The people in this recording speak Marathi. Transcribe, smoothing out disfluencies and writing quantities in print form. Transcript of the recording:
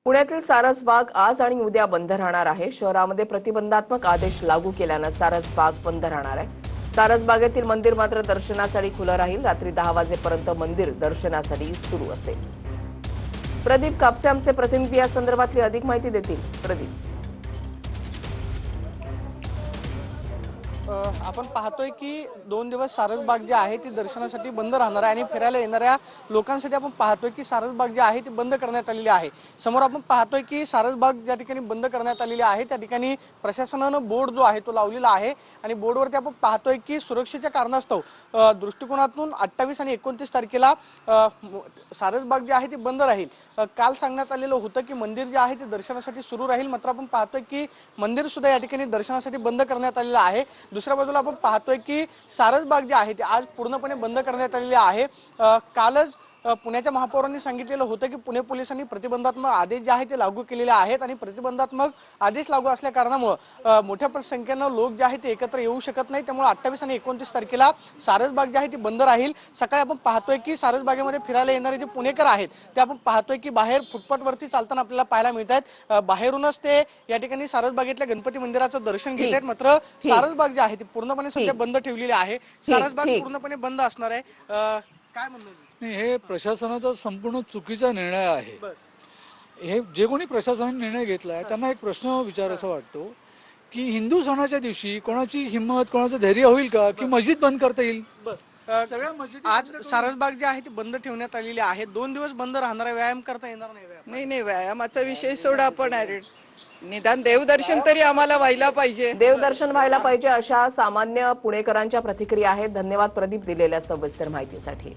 पुण्यातील सारसबाग आज आणि उद्या बंद राहणार आहे। शहरामध्ये प्रतिबंधात्मक आदेश लागू केल्यानं सारसबाग बंद राहणार आहे। सारसबागेतील मंदिर मात्र दर्शनासाठी खुलं राहील। रात्री 10 वाजेपर्यंत मंदिर दर्शनासाठी सुरू असेल। प्रदीप कापसे आमचे प्रतिनिधी या संदर्भातली अधिक माहिती देतील। प्रदीप, आपण पाहतोय की 2 दिवस सारसबाग जी आहे ती दर्शनासाठी बंद राहणार आहे आणि फिरायला येणाऱ्या लोकांसाठी आपण पाहतोय की सारसबाग जी आहे ती बंद करण्यात आलेली आहे। समोर आपण पाहतोय की सारसबाग ज्या ठिकाणी बंद करण्यात आलेली आहे त्या ठिकाणी प्रशासनानं बोर्ड जो आहे तो लावलेला आहे आणि बोर्डवरती आपण पाहतोय की सुरक्षेच्या कारणास्तव दृष्टिकोनातून 28 आणि 29 तारखेला सारसबाग जी आहे ती बंद राहील। काल सांगण्यात आलेलं होतं की मंदिर जे आहे ते दर्शनासाठी सुरू राहील, मात्र आपण पाहतोय की मंदिर सुद्धा या ठिकाणी दर्शनासाठी बंद करण्यात आलेलं आहे। दुसऱ्या बाजूला आपण पाहतोय की सारसबाग जे आहे ते आज पूर्णपणे बंद करण्यात आलेले आहे। कालच पुण्याच्या महापौरांनी सांगितलेलं होतं की पुणे पोलिसांनी प्रतिबंधात्मक आदेश जे आहे ते लागू केलेले आहेत आणि प्रतिबंधात्मक आदेश लागू असल्या कारणामुळे मोठ्या संख्येनं लोक जे आहेत ते एकत्र येऊ शकत नाही। त्यामुळे 28 आणि 29 तारखेला सारसबाग जे आहे ती बंद राहील। सकाळी आपण पाहतोय की सारसबागेमध्ये फिरायला येणारे जे पुणेकर आहेत ते आपण पाहतोय की बाहेर फुटपाथवरती चालताना आपल्याला पाहायला मिळत आहेत। बाहेरूनच ते या ठिकाणी सारसबागेतल्या गणपती मंदिराचं दर्शन घेत आहेत, मात्र सारसबाग जे आहे ती पूर्णपणे सध्या बंद ठेवलेली आहे। सारसबाग पूर्णपणे बंद असणार आहे। काय म्हणणं? नाही, हे प्रशासनाचा संपूर्ण चुकीचा निर्णय आहे। हे जे कोणी प्रशासनाने निर्णय घेतलाय त्यांना एक प्रश्न विचारायचा वाटतो की हिंदू सणाच्या दिवशी कोणाची हिंमत, कोणाचं धैर्य होईल का की मस्जिद बंद करता येईल? सगळ्या मस्जिद आज सारसबाग जी आहे ती बंद ठेवण्यात आलेली आहे। 2 दिवस बंद राहणार आहे। व्यायाम करता येणार नाही। नाही, व्यायामाचा विषय सोडा, आपण निदान देवदर्शन तरी आम्हाला व्हायला पाहिजे। देवदर्शन व्हायला पाहिजे अशा सामान्य पुणेकरांच्या प्रतिक्रिया आहेत। धन्यवाद प्रदीप दिलेल्या सविस्तर माहितीसाठी।